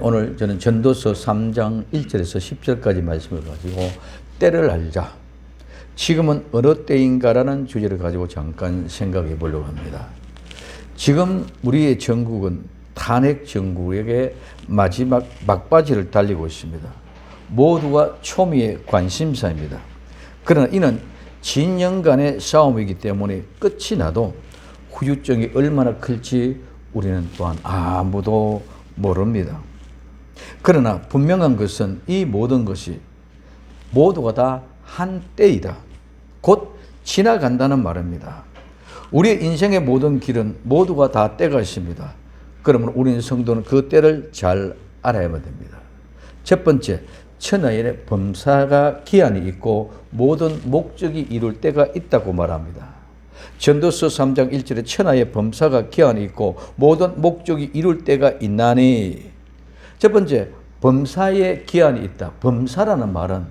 오늘 저는 전도서 3장 1절에서 10절까지 말씀을 가지고 때를 알자. 지금은 어느 때인가라는 주제를 가지고 잠깐 생각해 보려고 합니다. 지금 우리의 전국은 탄핵 정국에게 마지막 막바지를 달리고 있습니다. 모두가 초미의 관심사입니다. 그러나 이는 진영간의 싸움이기 때문에 끝이 나도 후유증이 얼마나 클지 우리는 또한 아무도 모릅니다. 그러나 분명한 것은 이 모든 것이 모두가 다 한때이다. 곧 지나간다는 말입니다. 우리의 인생의 모든 길은 모두가 다 때가 있습니다. 그러면 우리는 성도는 그 때를 잘 알아야만 됩니다. 첫 번째, 천하의 범사가 기한이 있고 모든 목적이 이룰 때가 있다고 말합니다. 전도서 3장 1절에 천하의 범사가 기한이 있고 모든 목적이 이룰 때가 있나니. 첫 번째, 범사의 기한이 있다. 범사라는 말은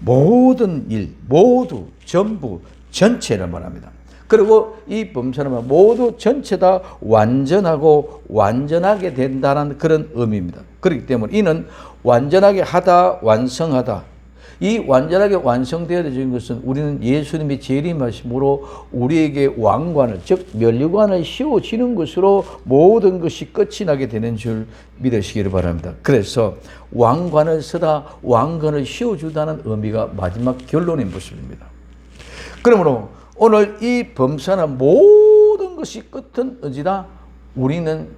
모든 일, 모두, 전부, 전체를 말합니다. 그리고 이 범사는 모두 전체 다 완전하고 완전하게 된다는 그런 의미입니다. 그렇기 때문에 이는 완전하게 하다, 완성하다. 이 완전하게 완성되어야 되는 것은 우리는 예수님이 재림하심으로 우리에게 왕관을, 즉 면류관을 씌워지는 것으로 모든 것이 끝이 나게 되는 줄 믿으시기를 바랍니다. 그래서 왕관을 쓰다 왕관을 씌워주다는 의미가 마지막 결론인 모습입니다. 그러므로 오늘 이 범사는 모든 것이 끝은 어디다? 우리는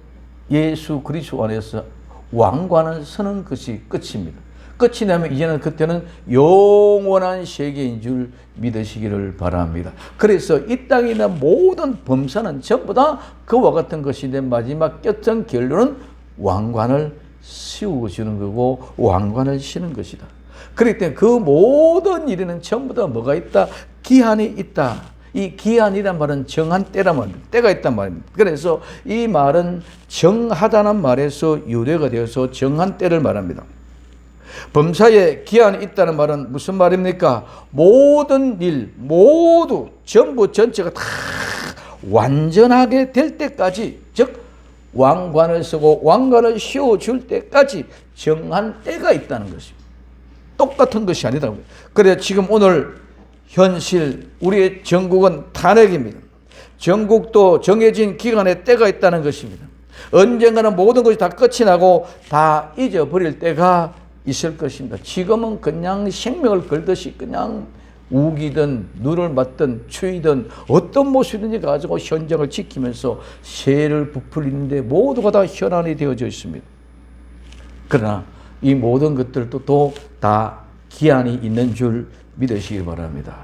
예수 그리스도 안에서 왕관을 쓰는 것이 끝입니다. 끝이 나면 이제는 그때는 영원한 세계인 줄 믿으시기를 바랍니다. 그래서 이 땅에 있는 모든 범사는 전부 다 그와 같은 것인데 마지막 끝은 결론은 왕관을 씌워주는 거고 왕관을 씌는 것이다. 그렇기 때문에 그 모든 일에는 전부 다 뭐가 있다? 기한이 있다. 이 기한이란 말은 정한 때란 말입니다. 때가 있단 말입니다. 그래서 이 말은 정하다는 말에서 유래가 되어서 정한 때를 말합니다. 범사에 기한이 있다는 말은 무슨 말입니까? 모든 일, 모두, 전부 전체가 다 완전하게 될 때까지, 즉 왕관을 쓰고 왕관을 씌워줄 때까지 정한 때가 있다는 것입니다. 똑같은 것이 아니다. 그래서 지금 오늘 현실 우리의 전국은 탄핵입니다. 전국도 정해진 기간에 때가 있다는 것입니다. 언젠가는 모든 것이 다 끝이 나고 다 잊어버릴 때가 있을 것입니다. 지금은 그냥 생명을 걸듯이 그냥 우기든 눈을 맞든 추위든 어떤 모습이든지 가지고 현장을 지키면서 새를 부풀리는데 모두가 다 현안이 되어져 있습니다. 그러나 이 모든 것들도 또 다 기한이 있는 줄 믿으시기 바랍니다.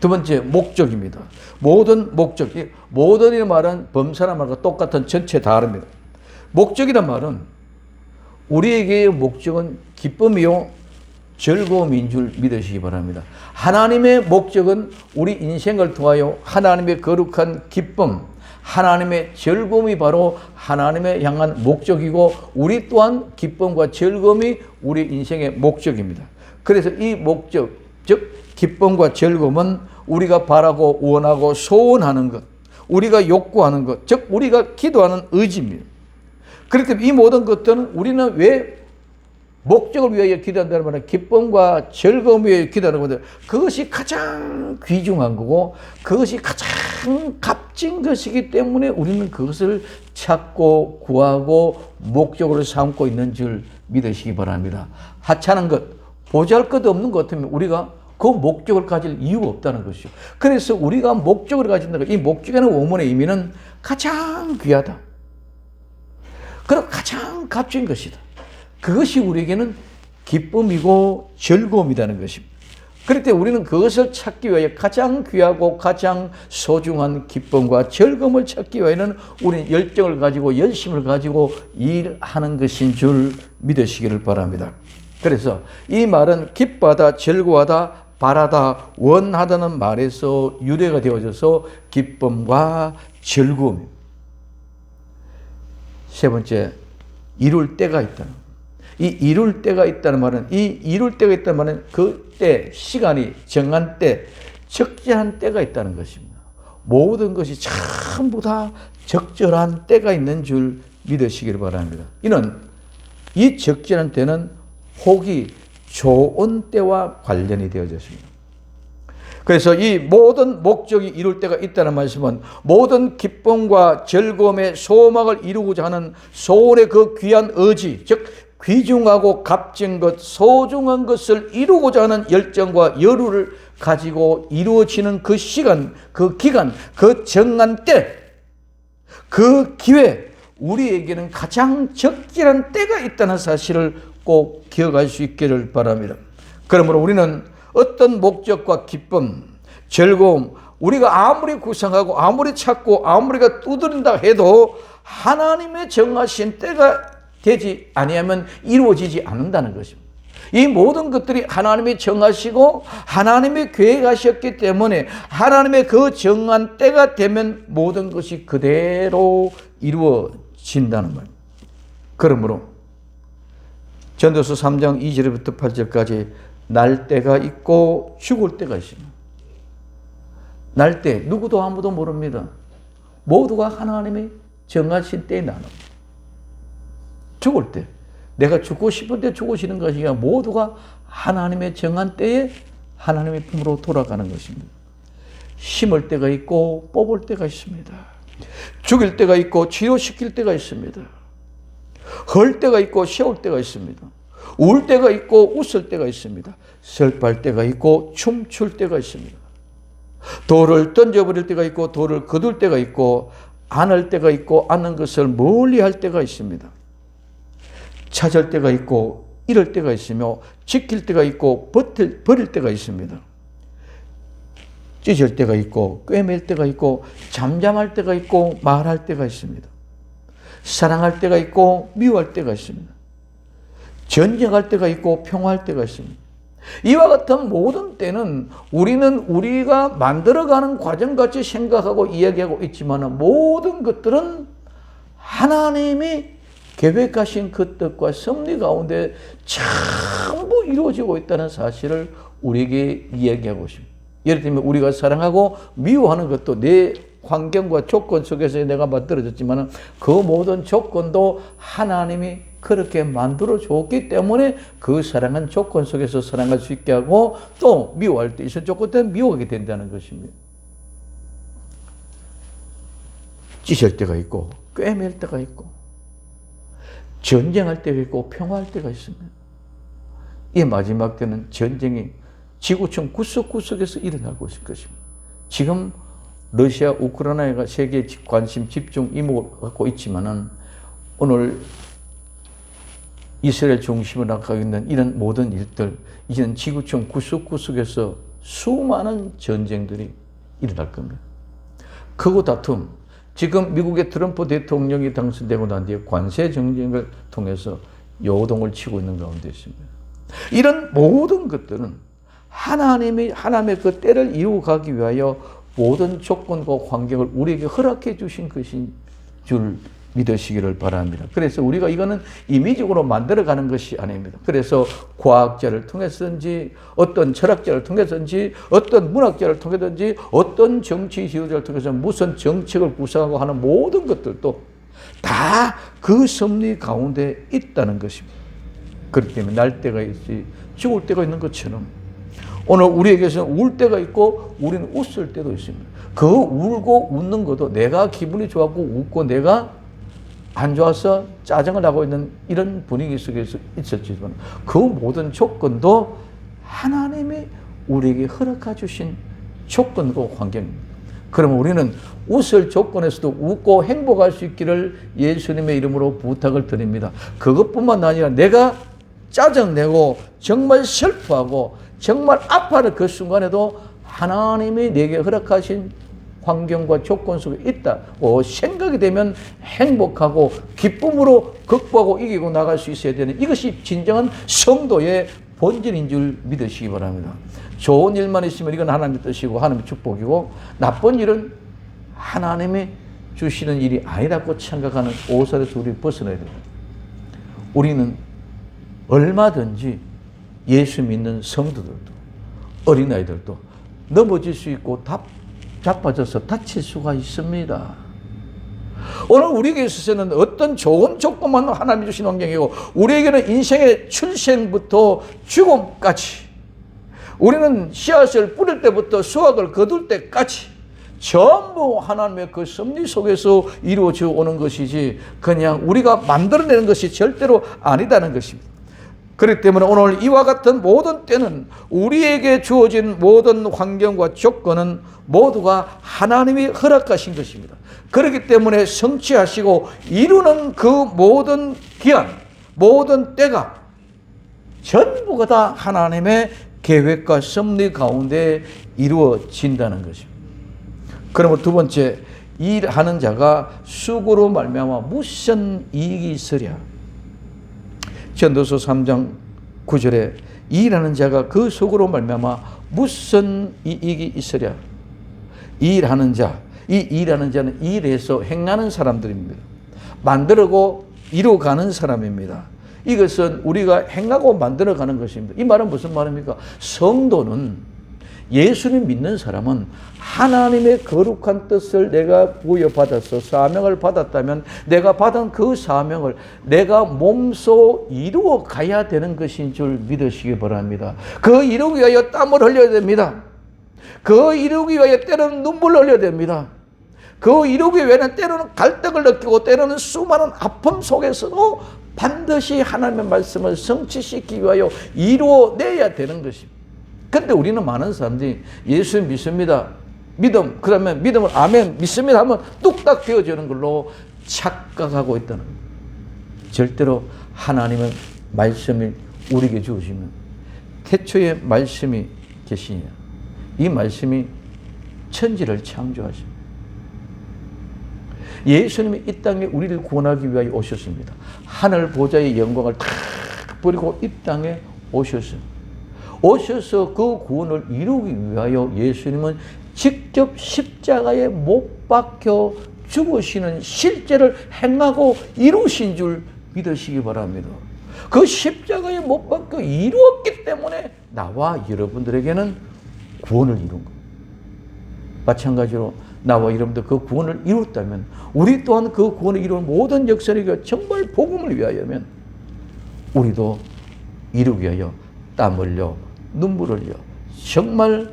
두 번째, 목적입니다. 모든 목적, 모든이라는 말은 범사란 말과 똑같은 전체 다릅니다. 목적이란 말은 우리에게의 목적은 기쁨이요 즐거움인 줄 믿으시기 바랍니다. 하나님의 목적은 우리 인생을 통하여 하나님의 거룩한 기쁨, 하나님의 즐거움이 바로 하나님의 향한 목적이고 우리 또한 기쁨과 즐거움이 우리 인생의 목적입니다. 그래서 이 목적, 즉 기쁨과 즐거움은 우리가 바라고 원하고 소원하는 것, 우리가 욕구하는 것, 즉 우리가 기도하는 의지입니다. 그렇기 때문에 이 모든 것들은 우리는 왜 목적을 위하여 기도한다는 말은 기쁨과 즐거움을 위하여 기도하는 건데 그것이 가장 귀중한 거고 그것이 가장 값진 것이기 때문에 우리는 그것을 찾고 구하고 목적으로 삼고 있는 줄 믿으시기 바랍니다. 하찮은 것, 보잘것 없는 것 같으면 우리가 그 목적을 가질 이유가 없다는 것이죠. 그래서 우리가 목적을 가진다. 이 목적에는 원문의 의미는 가장 귀하다. 그리고 가장 값진 것이다. 그것이 우리에게는 기쁨이고 즐거움이라는 것입니다. 그럴 때 우리는 그것을 찾기 위하여 가장 귀하고 가장 소중한 기쁨과 즐거움을 찾기 위하여는 우리는 열정을 가지고 열심을 가지고 일하는 것인 줄 믿으시기를 바랍니다. 그래서 이 말은 기뻐하다, 즐거워하다, 바라다, 원하다는 말에서 유래가 되어져서 기쁨과 즐거움. 세 번째, 이룰 때가 있다는 것. 이 이룰 때가 있다는 말은 이 이룰 때가 있다는 말은 그 때, 시간이 정한 때, 적절한 때가 있다는 것입니다. 모든 것이 전부 다 적절한 때가 있는 줄 믿으시길 바랍니다. 이는 이 적절한 때는 혹이 좋은 때와 관련이 되어져 있습니다. 그래서 이 모든 목적이 이룰 때가 있다는 말씀은 모든 기쁨과 즐거움의 소망을 이루고자 하는 소원의 그 귀한 의지, 즉 귀중하고 값진 것, 소중한 것을 이루고자 하는 열정과 여루를 가지고 이루어지는 그 시간, 그 기간, 그 정한 때, 그 기회, 우리에게는 가장 적절한 때가 있다는 사실을 꼭 기억할 수 있기를 바랍니다. 그러므로 우리는 어떤 목적과 기쁨, 즐거움, 우리가 아무리 구상하고 아무리 찾고 아무리가 두드린다 해도 하나님의 정하신 때가 되지 아니하면 이루어지지 않는다는 것입니다. 이 모든 것들이 하나님이 정하시고 하나님이 계획하셨기 때문에 하나님의 그 정한 때가 되면 모든 것이 그대로 이루어진다는 말입니다. 그러므로 전도서 3장 2절부터 8절까지 날 때가 있고 죽을 때가 있습니다. 날 때 누구도 아무도 모릅니다. 모두가 하나님이 정하신 때에 나는 죽을 때 내가 죽고 싶을 때 죽으시는 것이 아니라 모두가 하나님의 정한 때에 하나님의 품으로 돌아가는 것입니다. 심을 때가 있고 뽑을 때가 있습니다. 죽일 때가 있고 치료시킬 때가 있습니다. 헐 때가 있고 세울 때가 있습니다. 울 때가 있고 웃을 때가 있습니다. 슬플 때가 있고 춤출 때가 있습니다. 돌을 던져버릴 때가 있고 돌을 거둘 때가 있고 안을 때가 있고 안는 것을 멀리 할 때가 있습니다. 찾을 때가 있고 잃을 때가 있으며 지킬 때가 있고 버릴 때가 있습니다. 찢을 때가 있고 꿰맬 때가 있고 잠잠할 때가 있고 말할 때가 있습니다. 사랑할 때가 있고 미워할 때가 있습니다. 전쟁할 때가 있고 평화할 때가 있습니다. 이와 같은 모든 때는 우리는 우리가 만들어가는 과정같이 생각하고 이야기하고 있지만 모든 것들은 하나님이 계획하신 그 뜻과 섭리 가운데 전부 이루어지고 있다는 사실을 우리에게 이야기하고 있습니다. 예를 들면 우리가 사랑하고 미워하는 것도 내 환경과 조건 속에서 내가 만들어졌지만 그 모든 조건도 하나님이 그렇게 만들어 줬기 때문에 그 사랑은 조건 속에서 사랑할 수 있게 하고 또 미워할 때 있는 조건 때문에 미워하게 된다는 것입니다. 찢을 때가 있고 꿰맬 때가 있고 전쟁할 때가 있고 평화할 때가 있습니다. 이 마지막 때는 전쟁이 지구촌 구석구석에서 일어나고 있을 것입니다. 지금 러시아, 우크라이나가 세계 관심, 집중, 이목을 갖고 있지만은 오늘 이스라엘 중심을 나가고 있는 이런 모든 일들, 이제는 지구촌 구석구석에서 수많은 전쟁들이 일어날 겁니다. 크고 다툼, 지금 미국의 트럼프 대통령이 당선되고 난 뒤에 관세 정쟁을 통해서 요동을 치고 있는 가운데 있습니다. 이런 모든 것들은 하나님의 그 때를 이루어 가기 위하여 모든 조건과 환경을 우리에게 허락해 주신 것인 줄 믿으시기를 바랍니다. 그래서 우리가 이거는 임의적으로 만들어가는 것이 아닙니다. 그래서 과학자를 통해서든지 어떤 철학자를 통해서든지 어떤 문학자를 통해서든지 어떤 정치 지도자를 통해서 무슨 정책을 구상하고 하는 모든 것들도 다 그 섭리 가운데 있다는 것입니다. 그렇기 때문에 날 때가 있지 죽을 때가 있는 것처럼 오늘 우리에게서는 울 때가 있고 우리는 웃을 때도 있습니다. 그 울고 웃는 것도 내가 기분이 좋았고 웃고 내가 안 좋아서 짜증을 나고 있는 이런 분위기 속에서 있었지만 그 모든 조건도 하나님이 우리에게 허락해 주신 조건과 환경입니다. 그러면 우리는 웃을 조건에서도 웃고 행복할 수 있기를 예수님의 이름으로 부탁을 드립니다. 그것뿐만 아니라 내가 짜증내고 정말 슬퍼하고 정말 아파하는 그 순간에도 하나님이 내게 허락하신 환경과 조건 속에 있다고 생각이 되면 행복하고 기쁨으로 극복하고 이기고 나갈 수 있어야 되는 이것이 진정한 성도의 본질인 줄 믿으시기 바랍니다. 좋은 일만 있으면 이건 하나님의 뜻이고 하나님의 축복이고 나쁜 일은 하나님이 주시는 일이 아니라고 생각하는 오살에서 우리 벗어나야 됩니다. 우리는 얼마든지 예수 믿는 성도들도 어린아이들도 넘어질 수 있고 자빠져서 다칠 수가 있습니다. 오늘 우리에게 있어서는 어떤 좋은 조건만 하나님이 주신 환경이고, 우리에게는 인생의 출생부터 죽음까지, 우리는 씨앗을 뿌릴 때부터 수확을 거둘 때까지 전부 하나님의 그 섭리 속에서 이루어져 오는 것이지, 그냥 우리가 만들어내는 것이 절대로 아니다는 것입니다. 그렇기 때문에 오늘 이와 같은 모든 때는, 우리에게 주어진 모든 환경과 조건은 모두가 하나님이 허락하신 것입니다. 그렇기 때문에 성취하시고 이루는 그 모든 기한, 모든 때가 전부가 다 하나님의 계획과 섭리 가운데 이루어진다는 것입니다. 그러면 두 번째, 일하는 자가 수고로 말미암아 무슨 이익이 있으랴. 전도서 3장 9절에 일하는 자가 그 수고로 말미암아 무슨 이익이 있으랴. 일하는 자, 이 일하는 자는 일해서 행하는 사람들입니다. 만들고 이루어가는 사람입니다. 이것은 우리가 행하고 만들어가는 것입니다. 이 말은 무슨 말입니까? 성도는, 예수님 믿는 사람은 하나님의 거룩한 뜻을 내가 부여받아서 사명을 받았다면, 내가 받은 그 사명을 내가 몸소 이루어 가야 되는 것인 줄 믿으시기 바랍니다. 그 이루기 위하여 땀을 흘려야 됩니다. 그 이루기 위하여 때로는 눈물을 흘려야 됩니다. 그 이루기 위해서는 때로는 갈등을 느끼고, 때로는 수많은 아픔 속에서도 반드시 하나님의 말씀을 성취시키기 위하여 이루어내야 되는 것입니다. 그런데 우리는 많은 사람들이 예수 믿습니다, 믿음, 그 다음에 믿음을 아멘 믿습니다 하면 뚝딱 되어지는 걸로 착각하고 있다는 겁니다. 절대로 하나님의 말씀이 우리에게 주시면, 태초에 말씀이 계시냐, 이 말씀이 천지를 창조하십니다. 예수님이 이 땅에 우리를 구원하기 위하여 오셨습니다. 하늘 보좌의 영광을 다 버리고 이 땅에 오셨습니다. 오셔서 그 구원을 이루기 위하여 예수님은 직접 십자가에 못 박혀 죽으시는 실제를 행하고 이루신 줄 믿으시기 바랍니다. 그 십자가에 못 박혀 이루었기 때문에 나와 여러분들에게는 구원을 이룬 겁니다. 마찬가지로 나와 여러분들 그 구원을 이뤘다면, 우리 또한 그 구원을 이루는 모든 역사가 정말 복음을 위하여면 우리도 이루기 위하여 땀 흘려 눈물 흘려 정말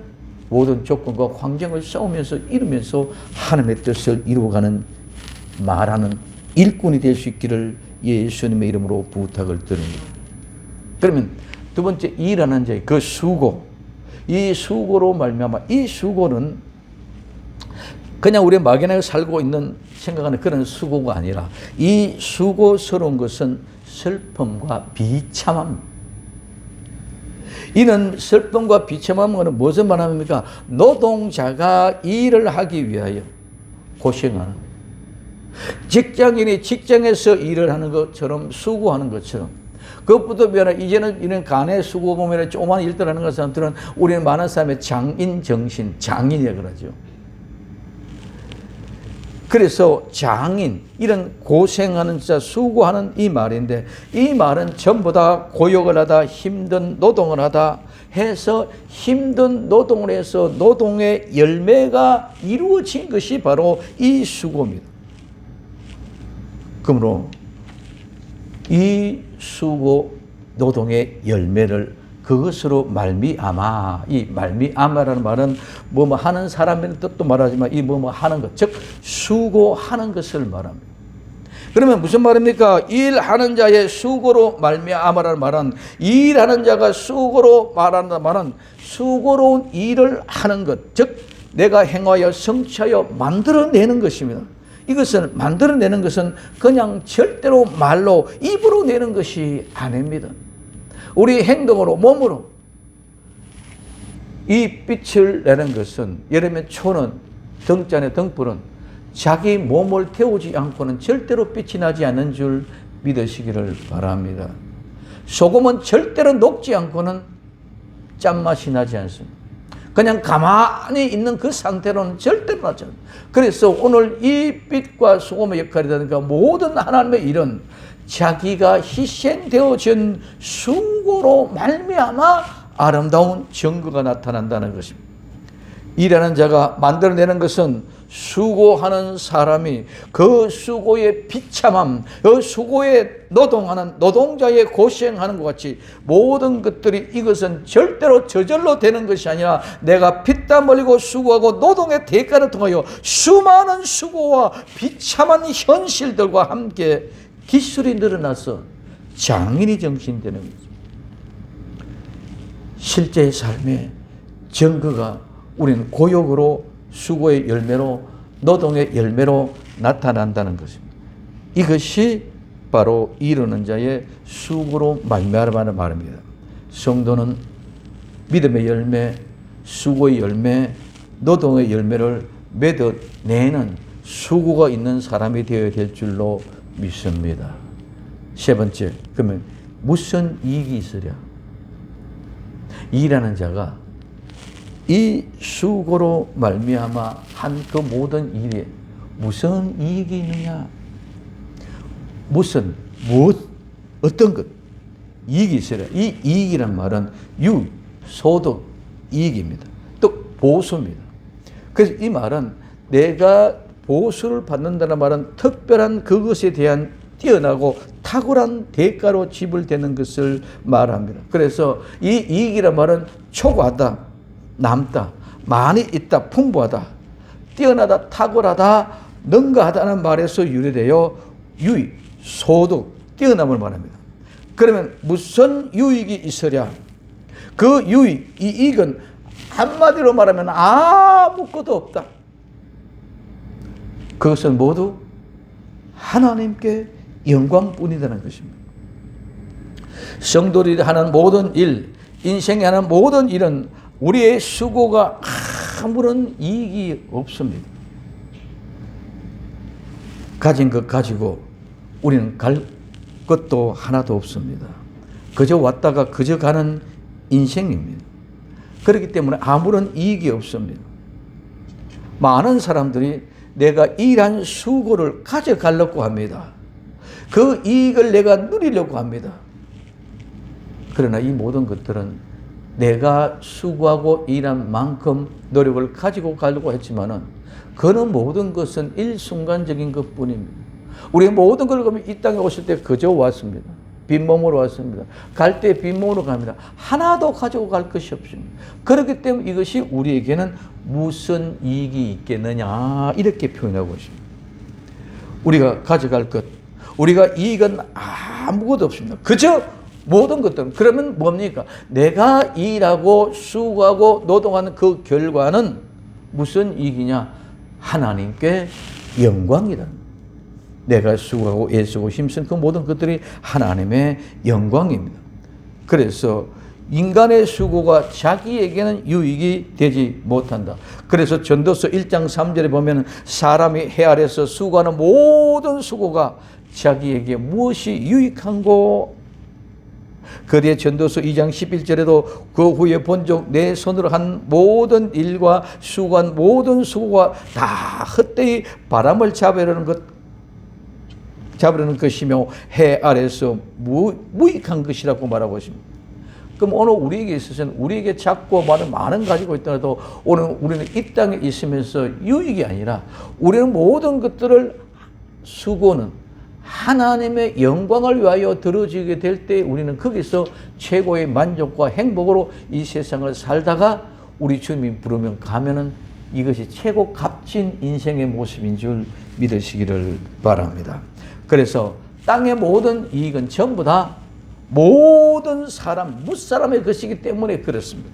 모든 조건과 환경을 싸우면서 이루면서 하나님의 뜻을 이루어가는, 말하는 일꾼이 될 수 있기를 예수님의 이름으로 부탁을 드립니다. 그러면 두 번째, 일하는 자의 그 수고, 이 수고로 말미암아, 이 수고는 그냥 우리 막연하게 살고 있는 생각하는 그런 수고가 아니라, 이 수고스러운 것은 슬픔과 비참함. 이는 슬픔과 비참함은 무슨 말합니까? 노동자가 일을 하기 위하여 고생하는, 직장인이 직장에서 일을 하는 것처럼 수고하는 것처럼, 그것부터 미안해, 이제는 이런 간의 수고 보면 조그만 일들 하는 것 사람들은, 우리는 많은 사람의 장인 정신, 장인이라 그러죠. 그래서 장인, 이런 고생하는 자, 수고하는 이 말인데, 이 말은 전부 다 고역을 하다, 힘든 노동을 하다 해서, 힘든 노동을 해서 노동의 열매가 이루어진 것이 바로 이 수고입니다. 그러므로 이 수고 노동의 열매를 그것으로 말미암아, 이 말미암아라는 말은 뭐뭐 하는 사람의 뜻도 말하지만, 이 뭐뭐 하는 것, 즉 수고하는 것을 말합니다. 그러면 무슨 말입니까? 일하는 자의 수고로 말미암아라는 말은, 일하는 자가 수고로 말하는 말은 수고로운 일을 하는 것, 즉 내가 행하여 성취하여 만들어내는 것입니다. 이것은, 만들어내는 것은 그냥 절대로 말로 입으로 내는 것이 아닙니다. 우리 행동으로, 몸으로. 이 빛을 내는 것은, 예를 들면 초는, 등잔의 등불은 자기 몸을 태우지 않고는 절대로 빛이 나지 않는 줄 믿으시기를 바랍니다. 소금은 절대로 녹지 않고는 짠맛이 나지 않습니다. 그냥 가만히 있는 그 상태로는 절대로 나지 않습니다. 그래서 오늘 이 빛과 소금의 역할이라든가 모든 하나님의 일은 자기가 희생되어진 수고로 말미암아 아름다운 증거가 나타난다는 것입니다. 일하는 자가 만들어내는 것은 수고하는 사람이 그 수고의 비참함, 그 수고에 노동하는 노동자의 고생하는 것 같이 모든 것들이 이것은 절대로 저절로 되는 것이 아니라 내가 피땀 흘리고 수고하고 노동의 대가를 통하여 수많은 수고와 비참한 현실들과 함께 기술이 늘어나서 장인이 정신되는 거죠. 실제 삶의 증거가 우리는 고역으로 수고의 열매로 노동의 열매로 나타난다는 것입니다. 이것이 바로 이루는 자의 수고로 말미암아 말입니다. 성도는 믿음의 열매, 수고의 열매, 노동의 열매를 맺어내는 수고가 있는 사람이 되어야 될 줄로 믿습니다. 세 번째, 그러면 무슨 이익이 있으랴? 일하는 자가 이 수고로 말미암아 한 그 모든 일에 무슨 이익이 있느냐? 어떤 것 이익이 있어야. 이 이익이란 말은 소득 이익입니다. 또 보수입니다. 그래서 이 말은 내가 보수를 받는다는 말은 특별한 그것에 대한 뛰어나고 탁월한 대가로 지불되는 것을 말합니다. 그래서 이 이익이란 말은 초과하다, 남다, 많이 있다, 풍부하다, 뛰어나다, 탁월하다, 능가하다는 말에서 유래되어 유익, 소득, 뛰어남을 말합니다. 그러면 무슨 유익이 있으랴? 그 유익, 이 이익은 한마디로 말하면 아무것도 없다. 그것은 모두 하나님께 영광뿐이라는 것입니다. 성도들이 하는 모든 일, 인생에 하는 모든 일은 우리의 수고가 아무런 이익이 없습니다. 가진 것 가지고 우리는 갈 것도 하나도 없습니다. 그저 왔다가 그저 가는 인생입니다. 그렇기 때문에 아무런 이익이 없습니다. 많은 사람들이 내가 일한 수고를 가져가려고 합니다. 그 이익을 내가 누리려고 합니다. 그러나 이 모든 것들은 내가 수고하고 일한 만큼 노력을 가지고 가려고 했지만은 그는 모든 것은 일순간적인 것 뿐입니다. 우리 모든 걸 보면 이 땅에 오실 때 그저 왔습니다. 빈몸으로 왔습니다. 갈 때 빈몸으로 갑니다. 하나도 가지고 갈 것이 없습니다. 그렇기 때문에 이것이 우리에게는 무슨 이익이 있겠느냐 이렇게 표현하고 있습니다. 우리가 가져갈 것, 우리가 이익은 아무것도 없습니다. 그저 모든 것들은 그러면 뭡니까? 내가 일하고 수고하고 노동하는 그 결과는 무슨 이익이냐? 하나님께 영광이다. 내가 수고하고 애쓰고 힘쓴 그 모든 것들이 하나님의 영광입니다. 그래서 인간의 수고가 자기에게는 유익이 되지 못한다. 그래서 전도서 1장 3절에 보면 사람이 해 아래서 수고하는 모든 수고가 자기에게 무엇이 유익한고? 그리에 전도서 2장 11절에도 그 후에 본적 내 손으로 한 모든 일과 수고한 모든 수고가 다 헛되이 바람을 잡으려는 것이며 해 아래서 무익한 것이라고 말하고 있습니다. 그럼 오늘 우리에게 있어서는 우리에게 작고 많은 가지고 있더라도 오늘 우리는 이 땅에 있으면서 유익이 아니라 우리는 모든 것들을 수고는 하나님의 영광을 위하여 들어지게 될 때 우리는 거기서 최고의 만족과 행복으로 이 세상을 살다가 우리 주님이 부르면 가면은 이것이 최고 값진 인생의 모습인 줄 믿으시기를 바랍니다. 그래서 땅의 모든 이익은 전부 다 모든 사람, 무사람의 것이기 때문에 그렇습니다.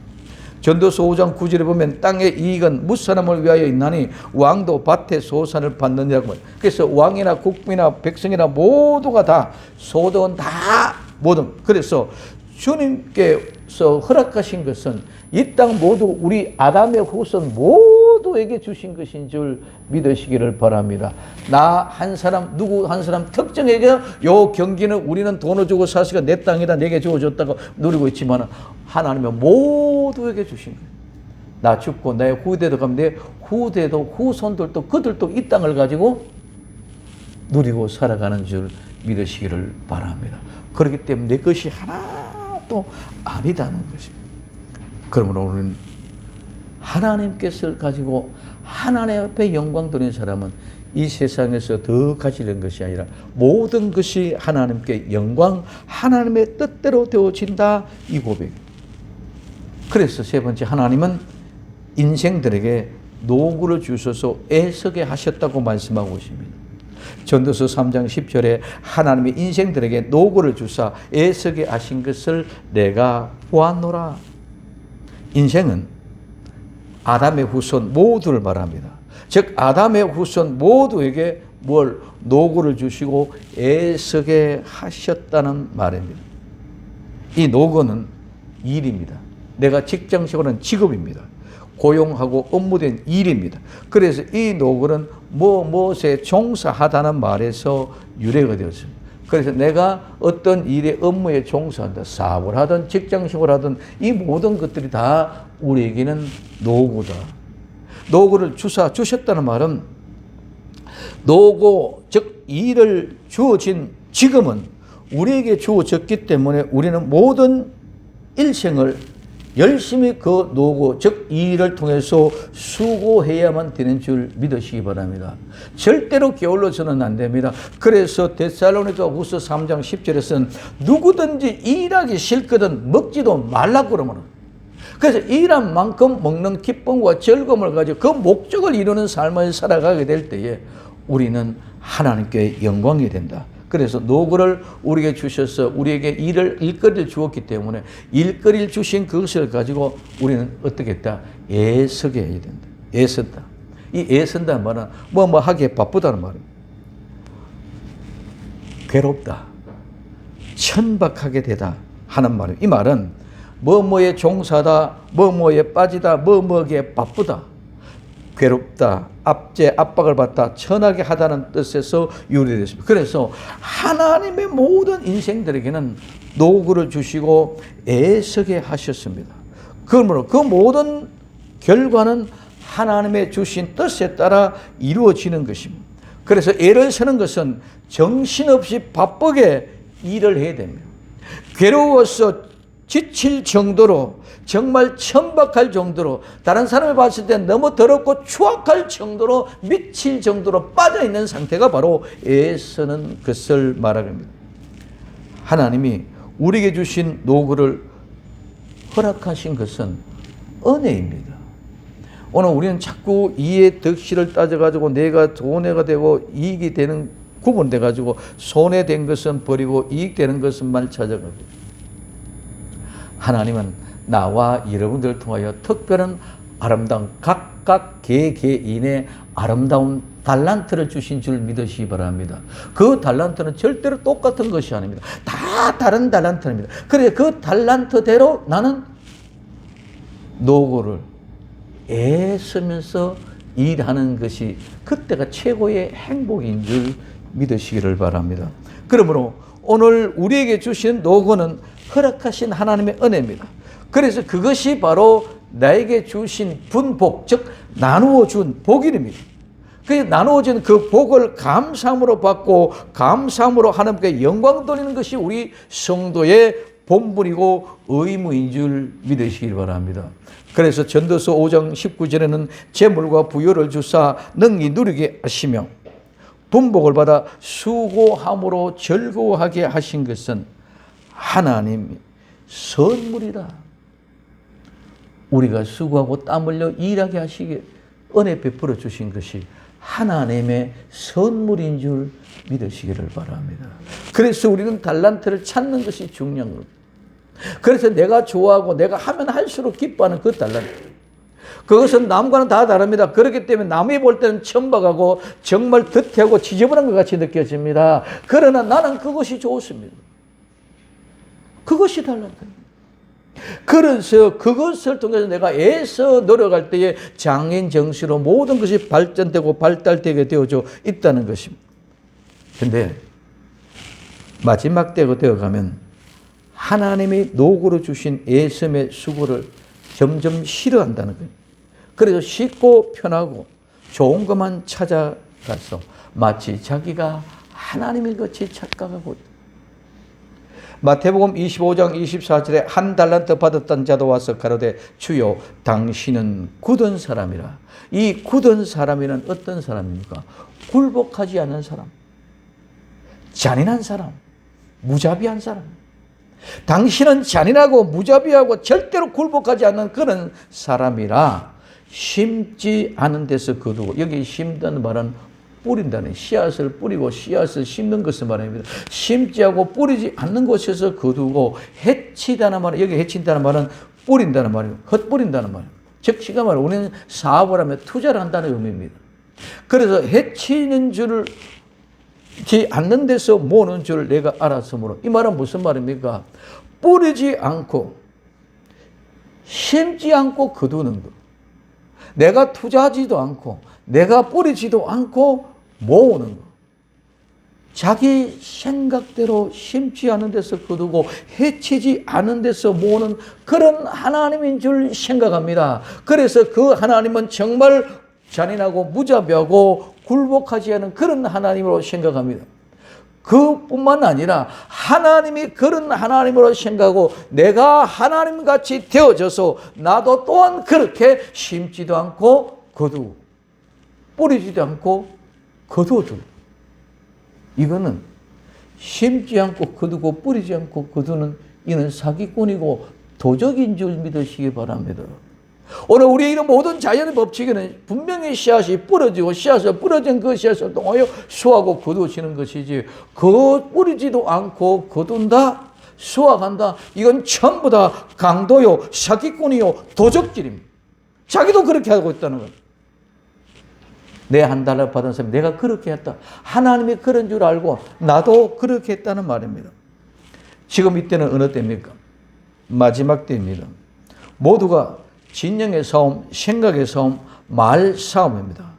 전도서 5장 9절에 보면 땅의 이익은 무사람을 위하여 있나니 왕도 밭의 소산을 받느냐고. 그래서 왕이나 국민이나 백성이나 모두가 다 소득은 다 모든. 그래서 주님께서 허락하신 것은 이 땅 모두 우리 아담의 후손 모두에게 주신 것인 줄 믿으시기를 바랍니다. 나 한 사람, 누구 한 사람 특정에게 요 경기는 우리는 돈을 주고 사시가 내 땅이다 내게 주어졌다고 누리고 있지만 하나님은 모두에게 주신 거예요. 나 죽고 내 후대도 가면 내 후대도 후손들도 그들도 이 땅을 가지고 누리고 살아가는 줄 믿으시기를 바랍니다. 그렇기 때문에 내 것이 하나도 아니다는 것입니다. 그러므로 우리는 하나님께서 가지고 하나님 앞에 영광 돌리는 사람은 이 세상에서 더 가지는 것이 아니라 모든 것이 하나님께 영광, 하나님의 뜻대로 되어진다. 이 고백. 그래서 세 번째, 하나님은 인생들에게 노고를 주셔서 애쓰게 하셨다고 말씀하고 있습니다. 전도서 3장 10절에 하나님이 인생들에게 노고를 주사 애쓰게 하신 것을 내가 보았노라. 인생은 아담의 후손 모두를 말합니다. 즉 아담의 후손 모두에게 뭘 노고를 주시고 애쓰게 하셨다는 말입니다. 이 노고는 일입니다. 내가 직장식으로는 직업입니다. 고용하고 업무된 일입니다. 그래서 이 노고는 무엇에 종사하다는 말에서 유래가 되었습니다. 그래서 내가 어떤 일에 업무에 종사한다, 사업을 하든 직장식을 하든 이 모든 것들이 다 우리에게는 노고다. 노고를 주셨다는 말은 노고, 즉 일을 주어진 지금은 우리에게 주어졌기 때문에 우리는 모든 일생을 열심히 그 노고, 즉 이 일을 통해서 수고해야만 되는 줄 믿으시기 바랍니다. 절대로 게을러서는 안 됩니다. 그래서 데살로니가후서 3장 10절에서는 누구든지 일하기 싫거든 먹지도 말라고 그러면, 그래서 일한 만큼 먹는 기쁨과 즐거움을 가지고 그 목적을 이루는 삶을 살아가게 될 때에 우리는 하나님께 영광이 된다. 그래서 노고를 우리에게 주셔서 우리에게 일거리를 주었기 때문에 일거리를 주신 그것을 가지고 우리는 어떻게 했다? 애쓰게 해야 된다. 애쓴다. 이 애쓴다는 말은 뭐 하기에 바쁘다는 말입니다. 괴롭다. 천박하게 되다 하는 말입니다. 이 말은 뭐뭐에 종사다, 뭐뭐에 빠지다, 뭐뭐에 바쁘다, 괴롭다, 압박을 받다, 천하게 하다는 뜻에서 유래됐습니다. 그래서 하나님의 모든 인생들에게는 노고를 주시고 애쓰게 하셨습니다. 그러므로 그 모든 결과는 하나님의 주신 뜻에 따라 이루어지는 것입니다. 그래서 애를 쓰는 것은 정신없이 바쁘게 일을 해야 됩니다. 괴로워서 지칠 정도로, 정말 천박할 정도로, 다른 사람이 봤을 때 너무 더럽고 추악할 정도로, 미칠 정도로 빠져있는 상태가 바로 애쓰는 것을 말합니다. 하나님이 우리에게 주신 노고를 허락하신 것은 은혜입니다. 오늘 우리는 자꾸 이의 덕실을 따져가지고 내가 손해가 되고 이익이 되는 구분돼가지고 손해된 것은 버리고 이익되는 것은만 찾아가고, 하나님은 나와 여러분들을 통하여 특별한 아름다운 각각 개개인의 아름다운 달란트를 주신 줄 믿으시기 바랍니다. 그 달란트는 절대로 똑같은 것이 아닙니다. 다 다른 달란트입니다. 그래 그 달란트대로 나는 노고를 애쓰면서 일하는 것이 그때가 최고의 행복인 줄 믿으시기를 바랍니다. 그러므로 오늘 우리에게 주신 노고는 허락하신 하나님의 은혜입니다. 그래서 그것이 바로 나에게 주신 분복, 즉 나누어 준 복입니다. 그 나누어 준 그 복을 감사함으로 받고 감사함으로 하나님께 영광 돌리는 것이 우리 성도의 본분이고 의무인 줄 믿으시기 바랍니다. 그래서 전도서 5장 19절에는 재물과 부여를 주사 능히 누리게 하시며 분복을 받아 수고함으로 즐거워하게 하신 것은 하나님의 선물이다. 우리가 수고하고 땀 흘려 일하게 하시게 은혜 베풀어 주신 것이 하나님의 선물인 줄 믿으시기를 바랍니다. 그래서 우리는 달란트를 찾는 것이 중요한 겁니다. 그래서 내가 좋아하고 내가 하면 할수록 기뻐하는 그 달란트, 그것은 남과는 다 다릅니다. 그렇기 때문에 남이 볼 때는 천박하고 정말 득태하고 지저분한 것 같이 느껴집니다. 그러나 나는 그것이 좋습니다. 그것이 달란트입니다. 그래서 그것을 통해서 내가 애써 노력할 때에 장인 정신으로 모든 것이 발전되고 발달되게 되어져 있다는 것입니다. 그런데 마지막 때가 되어가면 하나님이 노고로 주신 애씀의 수고를 점점 싫어한다는 거예요. 그래서 쉽고 편하고 좋은 것만 찾아가서 마치 자기가 하나님인 것이 착각하고 있다. 마태복음 25장 24절에 한 달란트 받았던 자도 와서 가로되 주여 당신은 굳은 사람이라. 이 굳은 사람이란 어떤 사람입니까? 굴복하지 않는 사람, 잔인한 사람, 무자비한 사람. 당신은 잔인하고 무자비하고 절대로 굴복하지 않는 그런 사람이라 심지 않은 데서 거두고, 여기 심다는 말은 뿌린다는, 씨앗을 뿌리고 씨앗을 심는 것을 말합니다. 심지 않고 뿌리지 않는 곳에서 거두고, 해치다는 말은, 여기 해친다는 말은 뿌린다는 말이에요. 헛뿌린다는 말이에요. 즉 시가 말하면 우리는 사업을 하면 투자를 한다는 의미입니다. 그래서 해치는 줄을 않는 데서 모으는 줄 내가 알았으므로, 이 말은 무슨 말입니까? 뿌리지 않고 심지 않고 거두는 것. 내가 투자하지도 않고 내가 뿌리지도 않고 모으는 것. 자기 생각대로 심지 않은 데서 거두고 해치지 않은 데서 모으는 그런 하나님인 줄 생각합니다. 그래서 그 하나님은 정말 잔인하고 무자비하고 굴복하지 않은 그런 하나님으로 생각합니다. 그뿐만 아니라 하나님이 그런 하나님으로 생각하고 내가 하나님같이 되어져서 나도 또한 그렇게 심지도 않고 거두고 뿌리지도 않고 거두어주고, 이거는 심지 않고 거두고 뿌리지 않고 거두는 이는 사기꾼이고 도적인 줄 믿으시기 바랍니다. 오늘 우리의 이런 모든 자연의 법칙에는 분명히 씨앗이 뿌려지고 씨앗을 뿌려진 그 씨앗을 통하여 수하고 거두어지는 것이지, 그 뿌리지도 않고 거둔다, 수확한다, 이건 전부 다 강도요, 사기꾼이요, 도적질입니다. 자기도 그렇게 하고 있다는 것. 내 한 달러 받은 사람이 내가 그렇게 했다. 하나님이 그런 줄 알고 나도 그렇게 했다는 말입니다. 지금 이때는 어느 때입니까? 마지막 때입니다. 모두가 진영의 싸움, 생각의 싸움, 말 싸움입니다.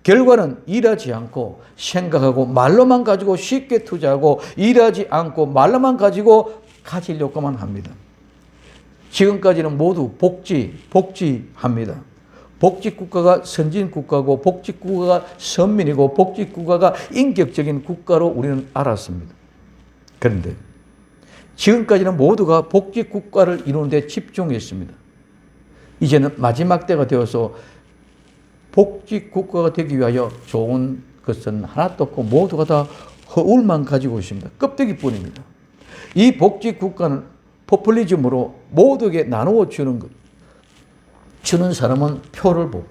결과는 일하지 않고 생각하고 말로만 가지고 쉽게 투자하고 일하지 않고 말로만 가지고 가지려고만 합니다. 지금까지는 모두 복지합니다. 복지국가가 선진국가고 복지국가가 선민이고 복지국가가 인격적인 국가로 우리는 알았습니다. 그런데 지금까지는 모두가 복지국가를 이루는 데 집중했습니다. 이제는 마지막 때가 되어서 복지국가가 되기 위하여 좋은 것은 하나도 없고 모두가 다 허울만 가지고 있습니다. 껍데기뿐입니다. 이 복지국가는 포퓰리즘으로 모두에게 나누어 주는 것. 주는 사람은 표를 보고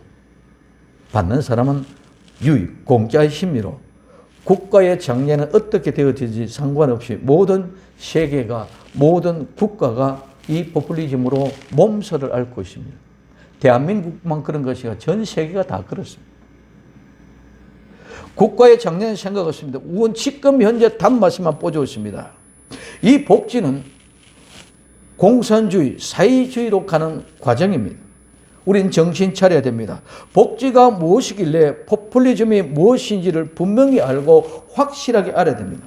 받는 사람은 유익, 공짜의 심리로 국가의 장래는 어떻게 되어질지 상관없이 모든 세계가, 모든 국가가 이 포퓰리즘으로 몸살을 앓고 있습니다. 대한민국만 그런 것이 아니라 전 세계가 다 그렇습니다. 국가의 장래는 생각 없습니다. 우선 지금 현재 단맛만 뽀졌습니다. 이 복지는 공산주의, 사회주의로 가는 과정입니다. 우린 정신 차려야 됩니다. 복지가 무엇이길래 포퓰리즘이 무엇인지를 분명히 알고 확실하게 알아야 됩니다.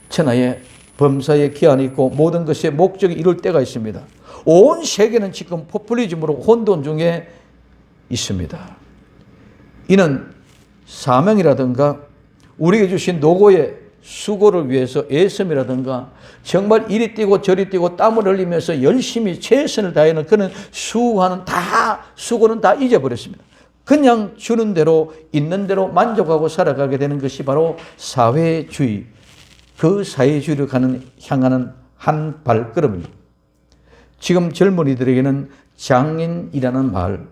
천하에 범사에 기한이 있고 모든 것의 목적이 이룰 때가 있습니다. 온 세계는 지금 포퓰리즘으로 혼돈 중에 있습니다. 이는 사명이라든가 우리에게 주신 노고의 수고를 위해서 애씀이라든가 정말 이리 뛰고 저리 뛰고 땀을 흘리면서 열심히 최선을 다하는 그런 수고는 다 잊어버렸습니다. 그냥 주는 대로 있는 대로 만족하고 살아가게 되는 것이 바로 사회주의, 그 사회주의로 향하는 한 발걸음입니다. 지금 젊은이들에게는 장인이라는 말,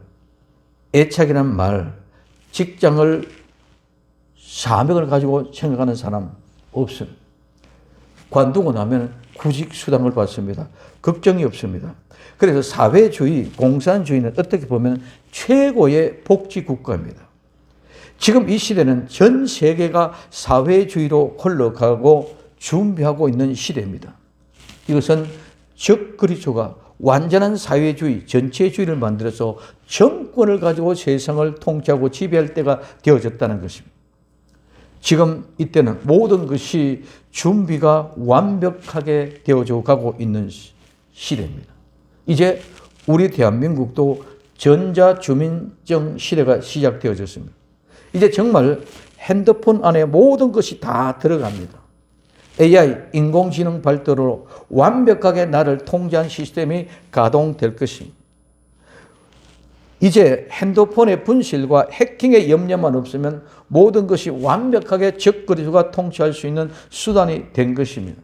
애착이라는 말, 직장을 사명을 가지고 생각하는 사람 없습니다. 관두고 나면 구직 수당을 받습니다. 걱정이 없습니다. 그래서 사회주의, 공산주의는 어떻게 보면 최고의 복지 국가입니다. 지금 이 시대는 전 세계가 사회주의로 흘러가고 준비하고 있는 시대입니다. 이것은 적그리스도가 완전한 사회주의, 전체주의를 만들어서 정권을 가지고 세상을 통치하고 지배할 때가 되어졌다는 것입니다. 지금 이때는 모든 것이 준비가 완벽하게 되어져 가고 있는 시대입니다. 이제 우리 대한민국도 전자주민증 시대가 시작되어졌습니다. 이제 정말 핸드폰 안에 모든 것이 다 들어갑니다. AI, 인공지능 발달으로 완벽하게 나를 통제한 시스템이 가동될 것입니다. 이제 핸드폰의 분실과 해킹의 염려만 없으면 모든 것이 완벽하게 적 그리스도가 통치할 수 있는 수단이 된 것입니다.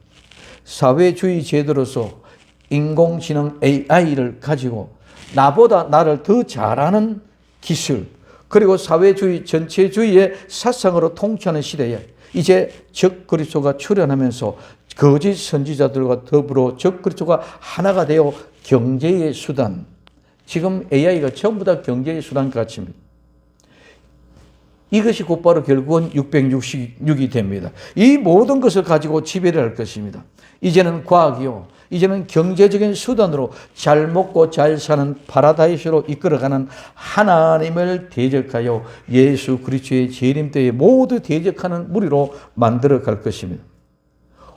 사회주의 제도로서 인공지능 AI를 가지고 나보다 나를 더 잘하는 기술, 그리고 사회주의 전체주의의 사상으로 통치하는 시대에 이제 적 그리스도가 출현하면서 거짓 선지자들과 더불어 적 그리스도가 하나가 되어 경제의 수단, 지금 AI가 전부 다 경제의 수단 같습니다. 이것이 곧바로 결국은 666이 됩니다. 이 모든 것을 가지고 지배를 할 것입니다. 이제는 과학이요, 이제는 경제적인 수단으로 잘 먹고 잘 사는 파라다이스로 이끌어가는 하나님을 대적하여 예수 그리스도의 재림 때에 모두 대적하는 무리로 만들어 갈 것입니다.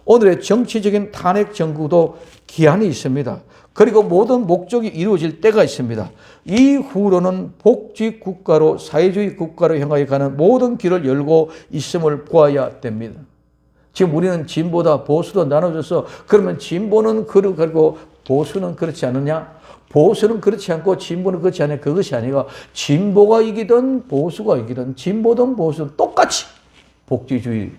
오늘의 정치적인 탄핵 정국도 기한이 있습니다. 그리고 모든 목적이 이루어질 때가 있습니다. 이후로는 복지 국가로, 사회주의 국가로 향하여 가는 모든 길을 열고 있음을 보아야 됩니다. 지금 우리는 진보다 보수도 나눠져서 그러면 진보는 그러고 보수는 그렇지 않느냐? 보수는 그렇지 않고 진보는 그렇지 않냐? 그것이 아니라 진보가 이기든 보수가 이기든 진보든 보수든 똑같이 복지주의,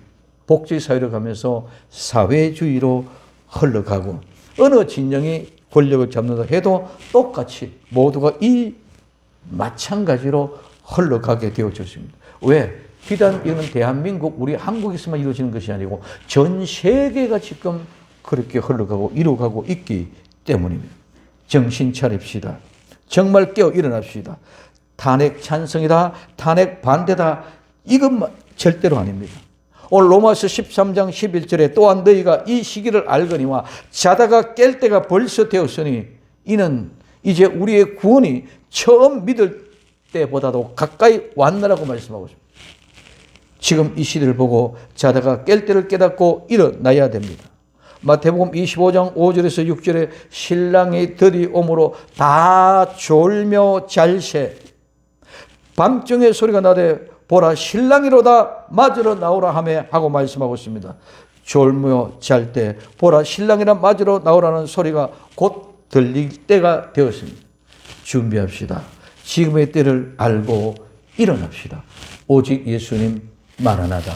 복지사회로 가면서 사회주의로 흘러가고 어느 진영이 권력을 잡는다 해도 똑같이 모두가 이 마찬가지로 흘러가게 되어졌습니다. 왜? 비단 이는 대한민국, 우리 한국에서만 이루어지는 것이 아니고 전 세계가 지금 그렇게 흘러가고 이루어가고 있기 때문입니다. 정신 차립시다. 정말 깨어 일어납시다. 탄핵 찬성이다, 탄핵 반대다, 이건 절대로 아닙니다. 오늘 로마서 13장 11절에 또한 너희가 이 시기를 알거니와 자다가 깰 때가 벌써 되었으니 이는 이제 우리의 구원이 처음 믿을 때보다도 가까이 왔느라고 말씀하고 있습니다. 지금 이 시대를 보고 자다가 깰 때를 깨닫고 일어나야 됩니다. 마태복음 25장 5절에서 6절에 신랑이 들이오므로 다 졸며 잘새 밤중에 소리가 나되 보라 신랑이로다 맞으러 나오라 하며 하고 말씀하고 있습니다. 졸며 잘 때 보라 신랑이라 맞으러 나오라는 소리가 곧 들릴 때가 되었습니다. 준비합시다. 지금의 때를 알고 일어납시다. 오직 예수님 마라나다.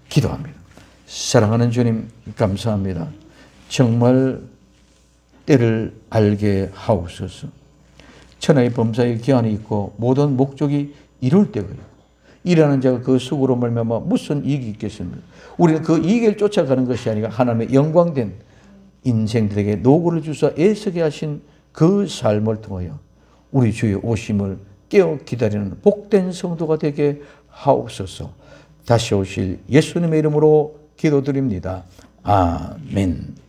기도합니다. 사랑하는 주님 감사합니다. 정말 때를 알게 하옵소서. 천하의 범사의 기한이 있고 모든 목적이 이룰 때가요. 일하는 자가 그 수고로 말미암아 무슨 이익이 있겠습니까? 우리는 그 이익을 쫓아가는 것이 아니라 하나님의 영광된 인생들에게 노고를 주사 애쓰게 하신 그 삶을 통하여 우리 주의 오심을 깨어 기다리는 복된 성도가 되게 하옵소서. 다시 오실 예수님의 이름으로 기도드립니다. 아멘.